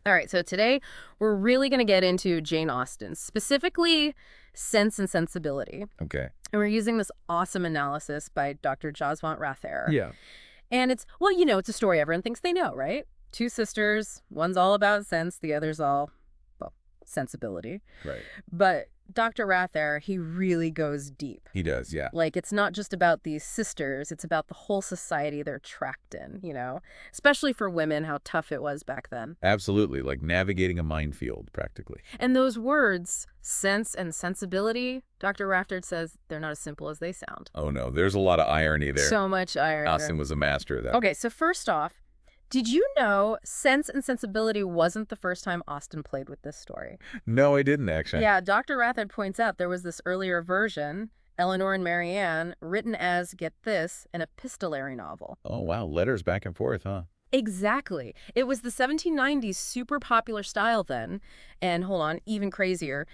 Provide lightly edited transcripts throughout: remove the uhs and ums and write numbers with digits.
All right, so today we're really going to get into Jane Austen, specifically Sense and Sensibility. Okay. And we're using this awesome analysis by Dr. Jaswant Rather. Yeah. And it's, well, it's a story everyone thinks they know, right? Two sisters, one's all about sense, the other's all, well, sensibility. Right. But Dr. Rather, he really goes deep. He does, yeah. Like, it's not just about these sisters, it's about the whole society they're trapped in, Especially for women, how tough it was back then. Absolutely, like navigating a minefield, practically. And those words, sense and sensibility, Dr. Rather says they're not as simple as they sound. Oh no, there's a lot of irony there. So much irony. Austen was a master of that. Okay, so first off, did you know Sense and Sensibility wasn't the first time Austen played with this story? No, I didn't, actually. Yeah, Dr. Rather points out there was this earlier version, Elinor and Marianne, written as, get this, an epistolary novel. Oh, wow, letters back and forth, huh? Exactly. It was the 1790s super popular style then, and hold on, even crazier.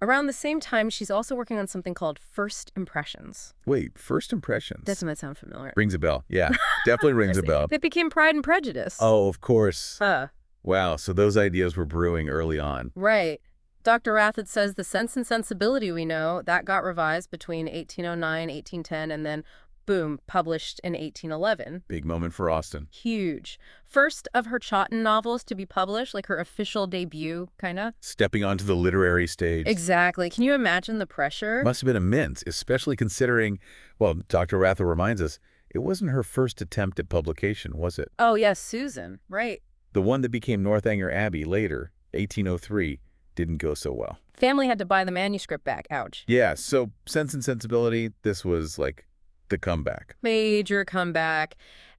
Around the same time, she's also working on something called First Impressions. Wait, First Impressions? That might sound familiar. Rings a bell. Yeah, definitely rings a bell. That became Pride and Prejudice. Oh, of course. Huh. Wow, so those ideas were brewing early on. Right. Dr. Rathed says the Sense and Sensibility we know, that got revised between 1809, 1810, and then, boom, published in 1811. Big moment for Austen. Huge. First of her Chawton novels to be published, like her official debut, kind of. Stepping onto the literary stage. Exactly. Can you imagine the pressure? Must have been immense, especially considering, well, Dr. Rather reminds us, it wasn't her first attempt at publication, was it? Oh, yes, Susan. Right. The one that became Northanger Abbey later, 1803, didn't go so well. Family had to buy the manuscript back. Ouch. Yeah, so Sense and Sensibility, this was like the comeback. Major comeback.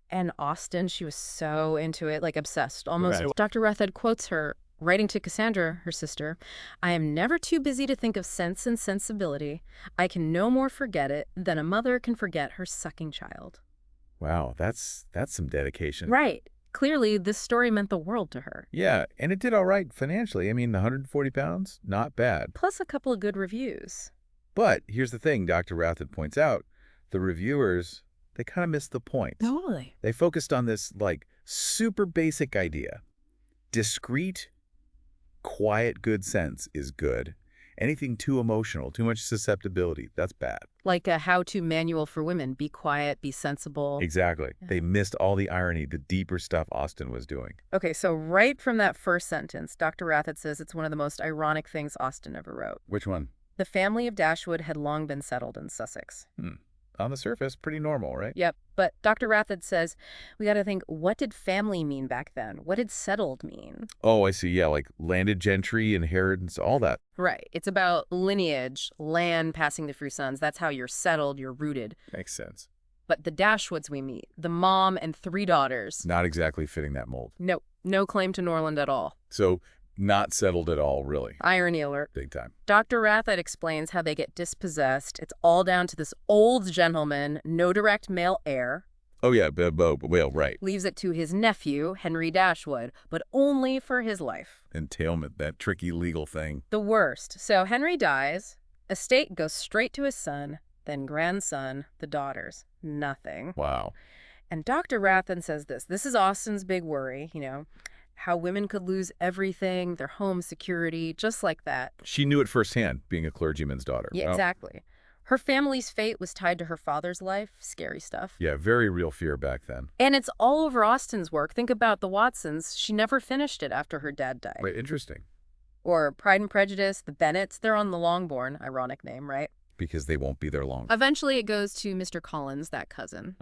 And Austen, she was so into it, like obsessed, almost. Right. Dr. Rathed quotes her, writing to Cassandra, her sister, I am never too busy to think of sense and sensibility. I can no more forget it than a mother can forget her sucking child. Wow, that's some dedication. Right. Clearly, this story meant the world to her. Yeah, and it did all right financially. I mean, 140 pounds, not bad. Plus a couple of good reviews. But here's the thing Dr. Rathed points out. The reviewers, they kind of missed the point. Totally. They focused on this, like, super basic idea. Discreet, quiet good sense is good. Anything too emotional, too much susceptibility, that's bad. Like a how-to manual for women. Be quiet, be sensible. Exactly. Yeah. They missed all the irony, the deeper stuff Austen was doing. Okay, so right from that first sentence, Dr. Rathed says it's one of the most ironic things Austen ever wrote. Which one? The family of Dashwood had long been settled in Sussex. On the surface, pretty normal, right? Yep, but Dr. Rathed says, we gotta think, what did family mean back then? What did settled mean? Oh, I see. Yeah, like landed gentry, inheritance, all that. Right. It's about lineage, land passing through sons. That's how you're settled, you're rooted. Makes sense. But the Dashwoods we meet, the mom and 3 daughters. Not exactly fitting that mold. No claim to Norland at all. So, not settled at all, really. Irony alert. Big time. Dr. Rathed explains how they get dispossessed. It's all down to this old gentleman, no direct male heir. Oh, yeah, well, right. Leaves it to his nephew, Henry Dashwood, but only for his life. Entailment, that tricky legal thing. The worst. So Henry dies, estate goes straight to his son, then grandson, the daughters. Nothing. Wow. And Dr. Rathed says this is Austen's big worry, how women could lose everything, their home security, just like that. She knew it firsthand, being a clergyman's daughter. Yeah, exactly. Her family's fate was tied to her father's life. Scary stuff. Yeah, very real fear back then. And it's all over Austen's work. Think about the Watsons. She never finished it after her dad died. Wait, interesting. Or Pride and Prejudice, the Bennets, they're on the Longbourn. Ironic name, right? Because they won't be there long. Eventually it goes to Mr. Collins, that cousin.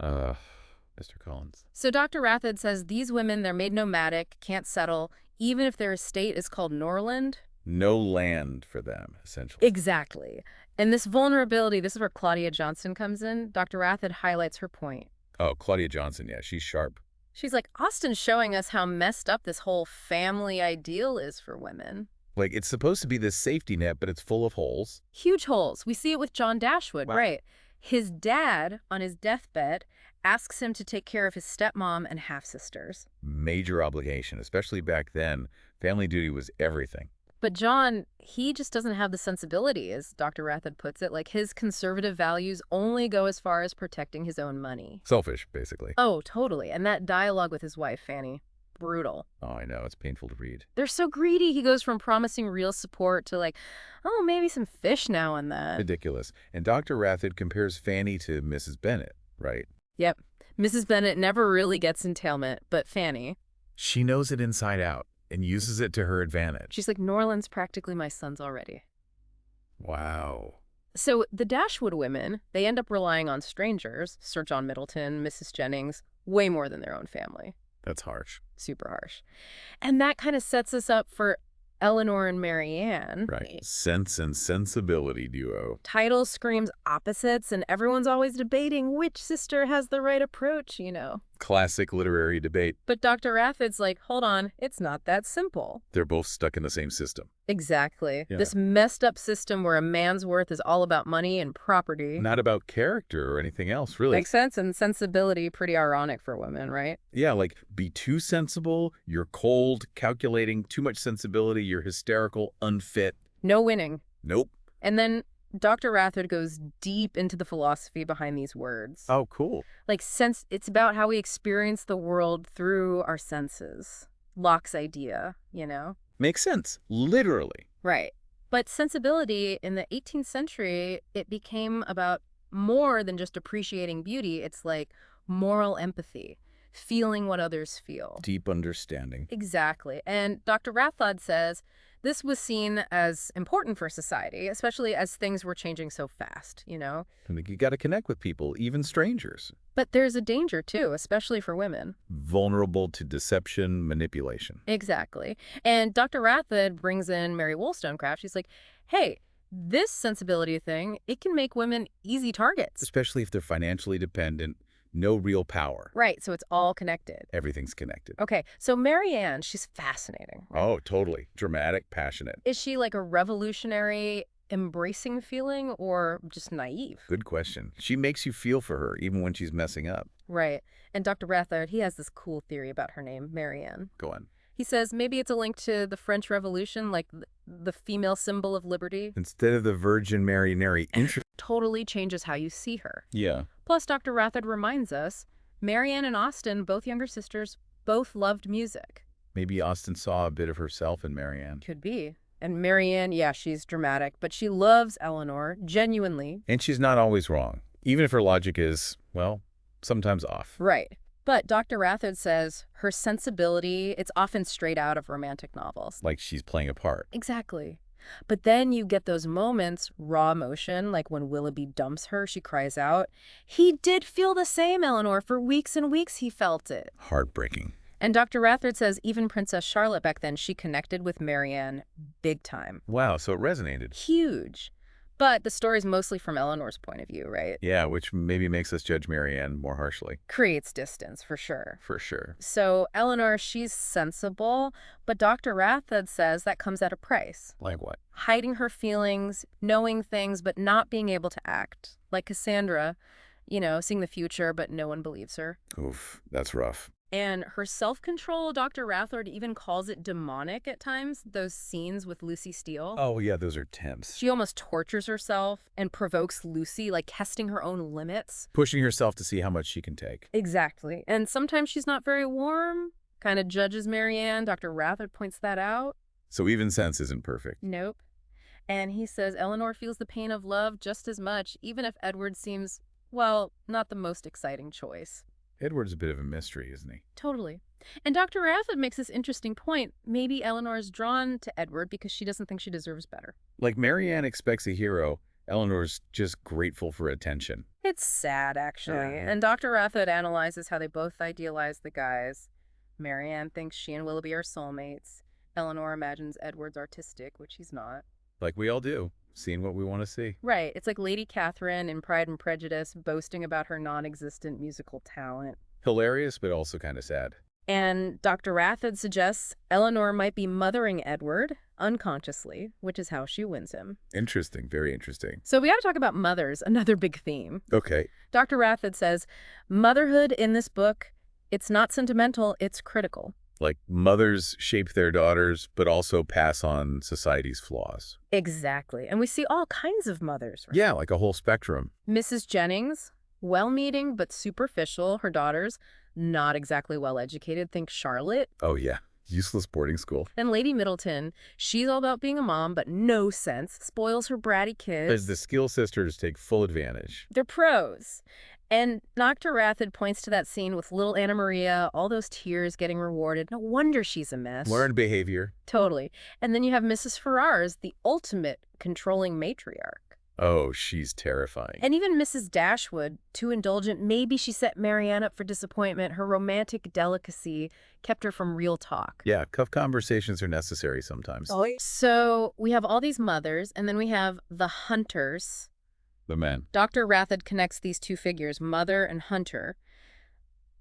Mr. Collins. So Dr. Rathed says these women, they're made nomadic, can't settle, even if their estate is called Norland. No land for them, essentially. Exactly. And this vulnerability, this is where Claudia Johnson comes in. Dr. Rathed highlights her point. Oh, Claudia Johnson, yeah, she's sharp. She's like, Austen's showing us how messed up this whole family ideal is for women. Like, it's supposed to be this safety net, but it's full of holes. Huge holes. We see it with John Dashwood, Wow. right? His dad, on his deathbed, asks him to take care of his stepmom and half-sisters. Major obligation, especially back then. Family duty was everything. But John, he just doesn't have the sensibility, as Dr. Rathed puts it. Like, his conservative values only go as far as protecting his own money. Selfish, basically. Oh, totally. And that dialogue with his wife, Fanny. brutal. Oh, I know. It's painful to read. They're so greedy. He goes from promising real support to like, oh, maybe some fish now and then. Ridiculous. And Dr. Rathod compares Fanny to Mrs. Bennet, right? Yep. Mrs. Bennet never really gets entailment, but Fanny, She knows it inside out and uses it to her advantage. she's like, Norland's practically my son's already. Wow. So the Dashwood women, they end up relying on strangers, Sir John Middleton, Mrs. Jennings, way more than their own family. That's harsh. Super harsh. And that kind of sets us up for Elinor and Marianne. Right. Sense and sensibility duo. Title screams opposites, and everyone's always debating which sister has the right approach, you know. Classic literary debate. But Dr. Rathod's like, hold on, it's not that simple. They're both stuck in the same system. Exactly. Yeah. This messed up system where a man's worth is all about money and property. Not about character or anything else, really. Makes sense, and sensibility pretty ironic for women, right? Yeah, like be too sensible, you're cold, calculating, too much sensibility, you're hysterical, unfit. No winning. Nope. And then Dr. Rathod goes deep into the philosophy behind these words. Oh, cool. Like, it's about how we experience the world through our senses. Locke's idea, you know? Makes sense. Literally. Right. But sensibility in the 18th century, it became about more than just appreciating beauty. It's like moral empathy, feeling what others feel. Deep understanding. Exactly. And Dr. Rathod says this was seen as important for society, especially as things were changing so fast, you know? I think you got to connect with people, even strangers. But there's a danger, too, especially for women. Vulnerable to deception, manipulation. Exactly. And Dr. Rathod brings in Mary Wollstonecraft. She's like, hey, this sensibility thing, it can make women easy targets. Especially if they're financially dependent, no real power. Right, so it's all connected. Everything's connected. Okay, so Marianne, she's fascinating. Right? Oh, totally. Dramatic, passionate. Is she like a revolutionary, embracing feeling or just naive? Good question. She makes you feel for her, even when she's messing up. Right. And Dr. Rathod, he has this cool theory about her name, Marianne. Go on. He says maybe it's a link to the French Revolution, like the female symbol of liberty. Instead of the Virgin Mary, Totally changes how you see her. Yeah. Plus, Dr. Rathod reminds us, Marianne and Austen, both younger sisters, both loved music. Maybe Austen saw a bit of herself in Marianne. Could be. And Marianne, yeah, she's dramatic, but she loves Elinor, genuinely. And she's not always wrong, even if her logic is, well, sometimes off. Right. But Dr. Rathod says her sensibility, it's often straight out of romantic novels. Like she's playing a part. Exactly. But then you get those moments, raw emotion, like when Willoughby dumps her, she cries out. He did feel the same, Elinor. For weeks and weeks he felt it. Heartbreaking. And Dr. Rathod says even Princess Charlotte back then, she connected with Marianne big time. Wow, so it resonated. Huge. But the story's mostly from Elinor's point of view, right? Yeah, which maybe makes us judge Marianne more harshly. Creates distance, for sure. For sure. So Elinor, she's sensible, but Dr. Rathod says that comes at a price. Like what? Hiding her feelings, knowing things, but not being able to act. Like Cassandra, you know, seeing the future, but no one believes her. Oof, that's rough. And her self-control, Dr. Rathod even calls it demonic at times, those scenes with Lucy Steele. Oh, yeah, those are tense. She almost tortures herself and provokes Lucy, like testing her own limits. Pushing herself to see how much she can take. Exactly. And sometimes she's not very warm, kind of judges Marianne. Dr. Rathod points that out. So even sense isn't perfect. Nope. And he says Elinor feels the pain of love just as much, even if Edward seems, well, not the most exciting choice. Edward's a bit of a mystery, isn't he? Totally. And Dr. Rathod makes this interesting point. Maybe Elinor is drawn to Edward because she doesn't think she deserves better. Like Marianne expects a hero, Eleanor's just grateful for attention. It's sad, actually. And Dr. Rathod analyzes how they both idealize the guys. Marianne thinks she and Willoughby are soulmates. Elinor imagines Edward's artistic, which he's not. Like we all do, seeing what we want to see. Right. It's like Lady Catherine in Pride and Prejudice boasting about her non-existent musical talent. Hilarious, but also kind of sad. And Dr. Rathod suggests Elinor might be mothering Edward unconsciously, which is how she wins him. Interesting. Very interesting. So we got to talk about mothers, another big theme. Okay. Dr. Rathod says, motherhood in this book, it's not sentimental, it's critical. Like mothers shape their daughters, but also pass on society's flaws. Exactly. And we see all kinds of mothers. Right? Yeah, like a whole spectrum. Mrs. Jennings, well-meaning but superficial, her daughters, not exactly well-educated. Think Charlotte. Oh, yeah. Useless boarding school. Then Lady Middleton, she's all about being a mom, but no sense, spoils her bratty As kids. the Skill sisters take full advantage. They're pros. And Dr. Rathod points to that scene with little Anna Maria, all those tears getting rewarded. No wonder she's a mess. Learned behavior. Totally. And then you have Mrs. Ferrars, the ultimate controlling matriarch. Oh, she's terrifying. And even Mrs. Dashwood, too indulgent. Maybe she set Marianne up for disappointment. Her romantic delicacy kept her from real talk. Yeah, tough conversations are necessary sometimes. Oh, yeah. So we have all these mothers, and then we have the hunters. The men. Dr. Rathod connects these two figures, mother and hunter.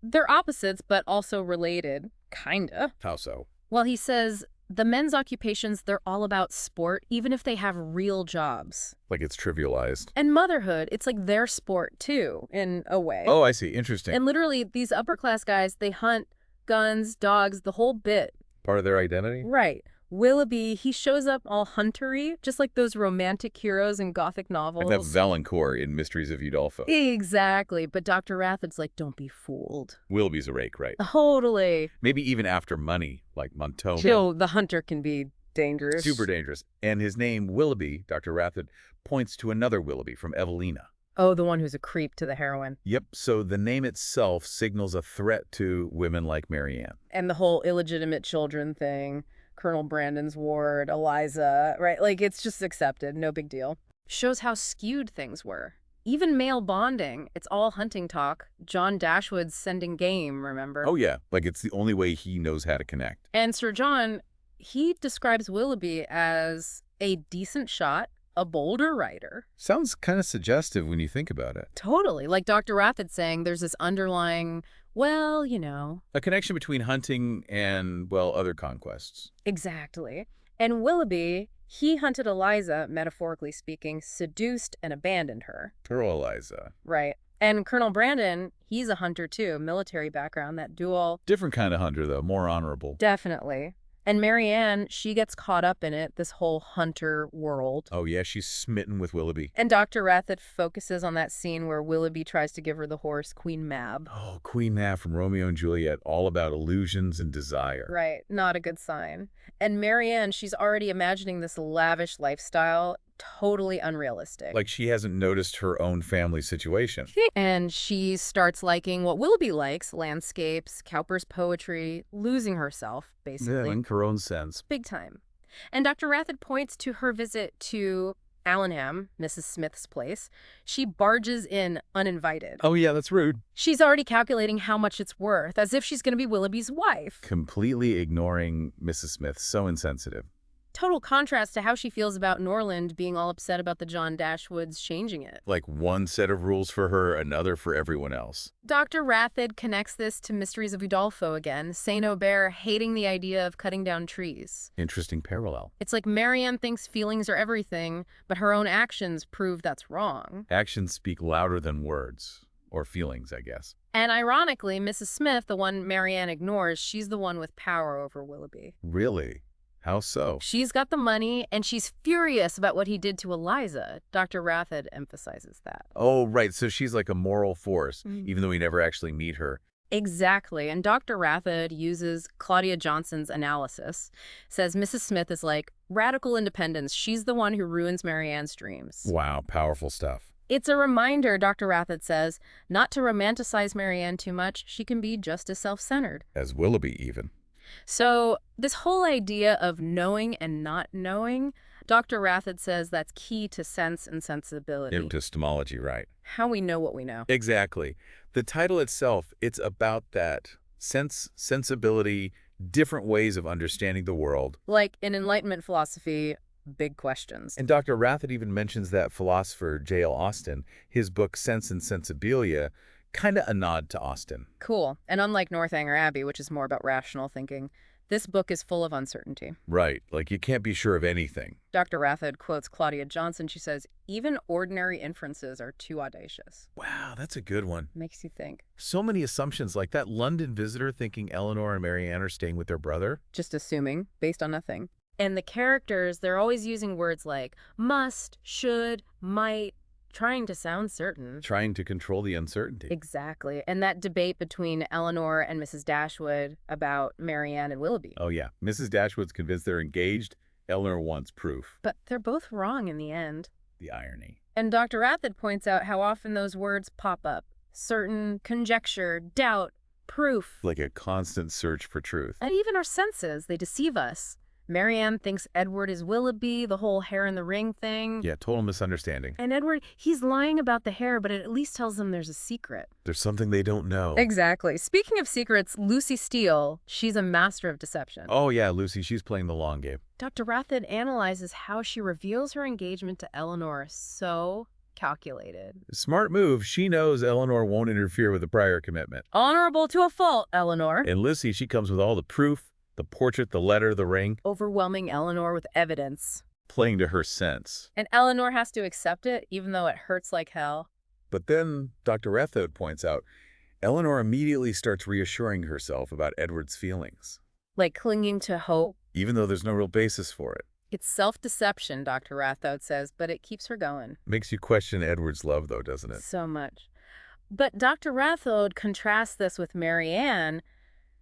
They're opposites, but also related, kinda. How so? Well, he says the men's occupations, they're all about sport, even if they have real jobs. Like it's trivialized. And motherhood, it's like their sport, too, in a way. Oh, I see. Interesting. And literally, these upper-class guys, they hunt guns, dogs, the whole bit. Part of their identity? Right. Willoughby, he shows up all huntery, just like those romantic heroes in Gothic novels. Like that Valancourt in Mysteries of Udolpho. Exactly. But Dr. Rathod's like, don't be fooled. Willoughby's a rake, right? Totally. Maybe even after money, like Montaigne. Yo, the hunter can be dangerous. Super dangerous. And his name, Willoughby, Dr. Rathod, points to another Willoughby from Evelina. Oh, the one who's a creep to the heroine. Yep, so the name itself signals a threat to women like Marianne. And the whole illegitimate children thing. Colonel Brandon's ward, Eliza, right? Like, it's just accepted. No big deal. Shows how skewed things were. Even male bonding, it's all hunting talk. John Dashwood's sending game, remember? Oh, yeah, like it's the only way he knows how to connect. And Sir John, he describes Willoughby as a decent shot, a bolder writer. Sounds kind of suggestive when you think about it. Totally. Like Dr. Rathod saying, there's this underlying, well, you know. A connection between hunting and, well, other conquests. Exactly. And Willoughby, he hunted Eliza, metaphorically speaking, seduced and abandoned her. Poor Eliza. Right. And Colonel Brandon, he's a hunter too, military background, that dual. Different kind of hunter, though, more honorable. Definitely. And Marianne, she gets caught up in it, this whole hunter world. Oh, yeah, she's smitten with Willoughby. And Dr. Rathod focuses on that scene where Willoughby tries to give her the horse, Queen Mab. Oh, Queen Mab from Romeo and Juliet, all about illusions and desire. Right, not a good sign. And Marianne, she's already imagining this lavish lifestyle, totally unrealistic. Like she hasn't noticed her own family situation. And she starts liking what Willoughby likes, landscapes, Cowper's poetry, losing herself, basically. Yeah, in her own sense. Big time. And Dr. Rathod points to her visit to Allenham, Mrs. Smith's place. She barges in uninvited. Oh, yeah, that's rude. She's already calculating how much it's worth, as if she's going to be Willoughby's wife. Completely ignoring Mrs. Smith. So insensitive. Total contrast to how she feels about Norland being all upset about the John Dashwoods changing it. Like one set of rules for her, another for everyone else. Dr. Rathod connects this to Mysteries of Udolpho again, St. Aubert hating the idea of cutting down trees. Interesting parallel. It's like Marianne thinks feelings are everything, but her own actions prove that's wrong. Actions speak louder than words. Or feelings, I guess. And ironically, Mrs. Smith, the one Marianne ignores, she's the one with power over Willoughby. Really? How so? She's got the money, and she's furious about what he did to Eliza. Dr. Rathod emphasizes that. Oh, right. So she's like a moral force, even though we never actually meet her. Exactly. And Dr. Rathod uses Claudia Johnson's analysis, says Mrs. Smith is like radical independence. She's the one who ruins Marianne's dreams. Wow, powerful stuff. It's a reminder, Dr. Rathod says, not to romanticize Marianne too much. She can be just as self-centered. As Willoughby, even. So this whole idea of knowing and not knowing, Dr. Rathod says that's key to sense and sensibility. Epistemology, right. How we know what we know. Exactly. The title itself, it's about that sense, sensibility, different ways of understanding the world. Like in Enlightenment philosophy, big questions. And Dr. Rathod even mentions that philosopher J.L. Austen, his book Sense and Sensibilia, kind of a nod to Austen. Cool. And unlike Northanger Abbey, which is more about rational thinking, this book is full of uncertainty. Right. Like you can't be sure of anything. Dr. Rathod quotes Claudia Johnson. She says, even ordinary inferences are too audacious. Wow, that's a good one. Makes you think. So many assumptions, like that London visitor thinking Elinor and Marianne are staying with their brother. Just assuming, based on nothing. And the characters, they're always using words like must, should, might, trying to sound certain. Trying to control the uncertainty. Exactly. And that debate between Elinor and Mrs. Dashwood about Marianne and Willoughby. Oh, yeah. Mrs. Dashwood's convinced they're engaged. Elinor wants proof. But they're both wrong in the end. The irony. And Dr. Rathod points out how often those words pop up. Certain, conjecture, doubt, proof. Like a constant search for truth. And even our senses, they deceive us. Marianne thinks Edward is Willoughby, the whole hair in the ring thing. Yeah, total misunderstanding. And Edward, he's lying about the hair, but it at least tells them there's a secret. There's something they don't know. Exactly. Speaking of secrets, Lucy Steele, she's a master of deception. Oh, yeah, Lucy, she's playing the long game. Dr. Rathod analyzes how she reveals her engagement to Elinor so calculated. Smart move. She knows Elinor won't interfere with a prior commitment. Honorable to a fault, Elinor. And Lucy, she comes with all the proof, the portrait, the letter, the ring. Overwhelming Elinor with evidence. Playing to her sense. And Elinor has to accept it, even though it hurts like hell. But then, Dr. Rathod points out, Elinor immediately starts reassuring herself about Edward's feelings. Like clinging to hope. Even though there's no real basis for it. It's self-deception, Dr. Rathod says, but it keeps her going. Makes you question Edward's love, though, doesn't it? So much. But Dr. Rathod contrasts this with Marianne.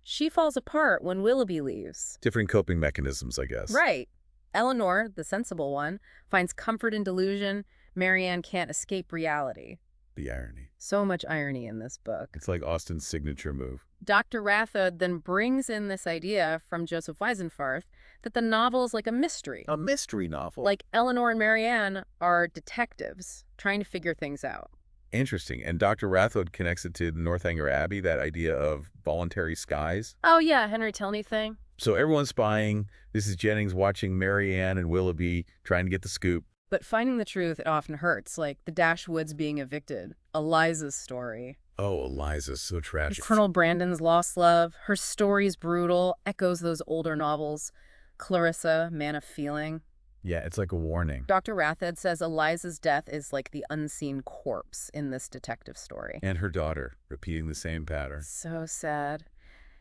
She falls apart when Willoughby leaves. Different coping mechanisms, I guess. Right. Elinor, the sensible one, finds comfort in delusion. Marianne can't escape reality. The irony. So much irony in this book. It's like Austen's signature move. Dr. Rathod then brings in this idea from Joseph Weisenfarth that the novel is like a mystery. A mystery novel. Like Elinor and Marianne are detectives trying to figure things out. Interesting. And Dr. Rathod connects it to Northanger Abbey, that idea of voluntary skies. Oh, yeah, Henry Tilney thing. So everyone's spying. This is Jennings watching Marianne and Willoughby trying to get the scoop. But finding the truth, it often hurts, like the Dashwoods being evicted, Eliza's story. Oh, Eliza's so tragic. Colonel Brandon's lost love. Her story's brutal, echoes those older novels. Clarissa, Man of Feeling. Yeah, it's like a warning. Dr. Rathod says Eliza's death is like the unseen corpse in this detective story. And her daughter, repeating the same pattern. So sad.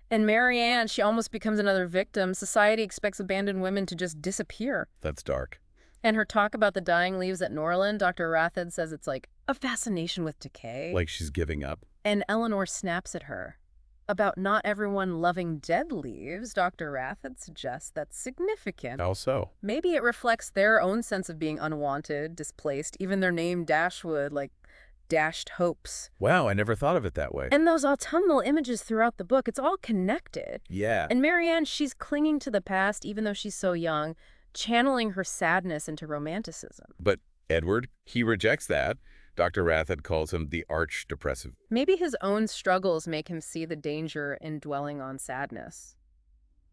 And Marianne, she almost becomes another victim. Society expects abandoned women to just disappear. That's dark. And her talk about the dying leaves at Norland, Dr. Rathod says it's like a fascination with decay. Like she's giving up. And Elinor snaps at her. About not everyone loving dead leaves, Dr. Rathod suggests that's significant. How so? Maybe it reflects their own sense of being unwanted, displaced, even their name Dashwood, like dashed hopes. Wow, I never thought of it that way. And those autumnal images throughout the book, it's all connected. Yeah. And Marianne, she's clinging to the past even though she's so young, channeling her sadness into romanticism. But Edward, he rejects that. Dr. Rathod calls him the arch-depressive. Maybe his own struggles make him see the danger in dwelling on sadness.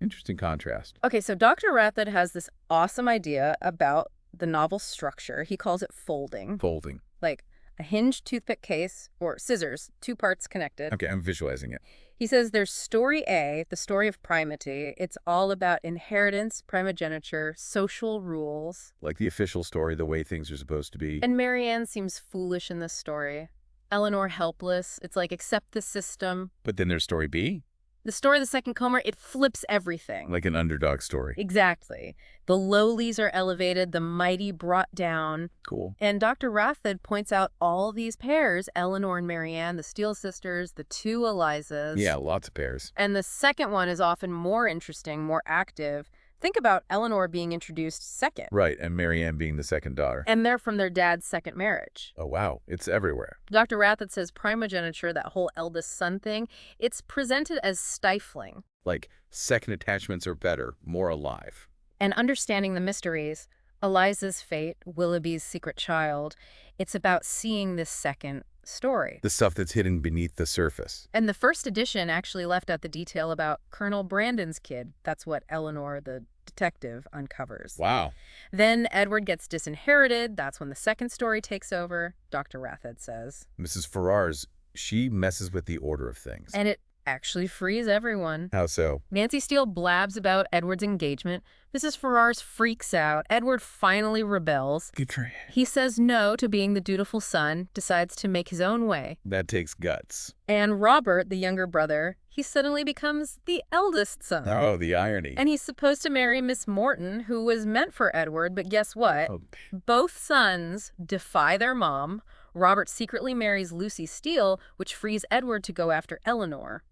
Interesting contrast. Okay, so Dr. Rathod has this awesome idea about the novel structure. He calls it folding. Folding. Like a hinged toothpick case or scissors, two parts connected. Okay, I'm visualizing it. He says there's story A, the story of primate. It's all about inheritance, primogeniture, social rules. Like the official story, the way things are supposed to be. And Marianne seems foolish in this story. Elinor helpless. It's like accept the system. But then there's story B. The story of the second comer, it flips everything. Like an underdog story. Exactly. The lowlies are elevated, the mighty brought down. Cool. And Dr. Rathod points out all these pairs, Elinor and Marianne, the Steele sisters, the two Elizas. Yeah, lots of pairs. And the second one is often more interesting, more active. Think about Elinor being introduced second. Right, and Marianne being the second daughter. And they're from their dad's second marriage. Oh, wow. It's everywhere. Dr. Rathod says primogeniture, that whole eldest son thing, it's presented as stifling. Like, second attachments are better, more alive. And understanding the mysteries, Eliza's fate, Willoughby's secret child, it's about seeing this second story. The stuff that's hidden beneath the surface. And the first edition actually left out the detail about Colonel Brandon's kid. That's what Elinor, the detective, uncovers. Wow. Then Edward gets disinherited. That's when the second story takes over, Dr. Rathod says. Mrs. Ferrars, she messes with the order of things. And it actually frees everyone. How so? Nancy Steele blabs about Edward's engagement. Mrs. Ferrars freaks out. Edward finally rebels. Good for you. He says no to being the dutiful son, decides to make his own way. That takes guts. And Robert, the younger brother, he suddenly becomes the eldest son. Oh, the irony. And he's supposed to marry Miss Morton, who was meant for Edward, but guess what? Oh. Both sons defy their mom. Robert secretly marries Lucy Steele, which frees Edward to go after Elinor.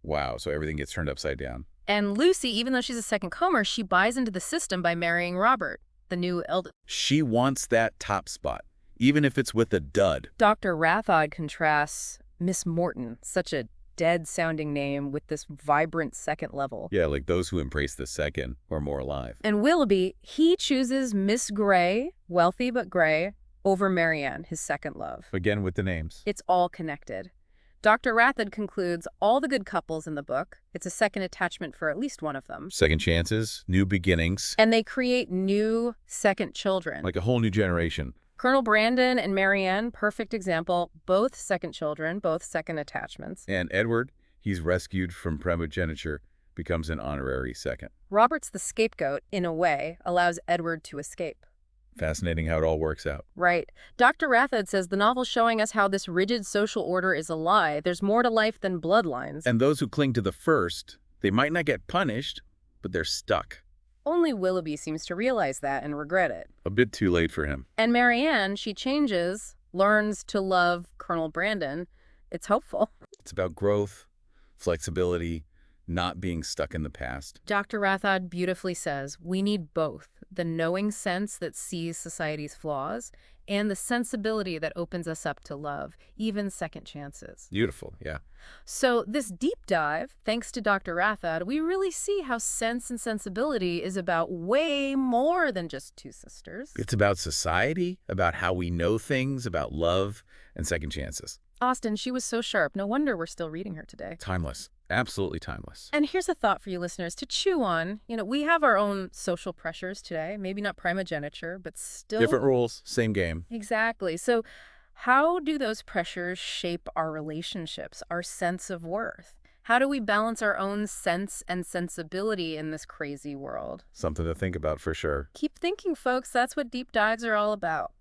Wow, so everything gets turned upside down. And Lucy, even though she's a second comer, she buys into the system by marrying Robert, the new eldest. She wants that top spot, even if it's with a dud. Dr. Rathod contrasts Miss Morton, such a dead-sounding name, with this vibrant second level. Yeah, like those who embrace the second are more alive. And Willoughby, he chooses Miss Grey, wealthy but Grey, over Marianne, his second love. Again with the names. It's all connected. Dr. Rathod concludes all the good couples in the book. It's a second attachment for at least one of them. Second chances, new beginnings. And they create new second children. Like a whole new generation. Colonel Brandon and Marianne, perfect example, both second children, both second attachments. And Edward, he's rescued from primogeniture, becomes an honorary second. Robert's the scapegoat, in a way, allows Edward to escape. Fascinating how it all works out. Right. Dr. Rathod says the novel's showing us how this rigid social order is a lie. There's more to life than bloodlines. And those who cling to the first, they might not get punished, but they're stuck. Only Willoughby seems to realize that and regret it. A bit too late for him. And Marianne, she changes, learns to love Colonel Brandon. It's hopeful. It's about growth, flexibility, not being stuck in the past. Dr. Rathod beautifully says we need both, the knowing sense that sees society's flaws and the sensibility that opens us up to love, even second chances. Beautiful, yeah. So this deep dive, thanks to Dr. Rathod, we really see how Sense and Sensibility is about way more than just two sisters. It's about society, about how we know things, about love and second chances. Austen, she was so sharp. No wonder we're still reading her today. Timeless. Absolutely timeless. And here's a thought for you listeners to chew on. You know, we have our own social pressures today, maybe not primogeniture, but still... Different rules, same game. Exactly. So how do those pressures shape our relationships, our sense of worth? How do we balance our own sense and sensibility in this crazy world? Something to think about for sure. Keep thinking, folks. That's what deep dives are all about.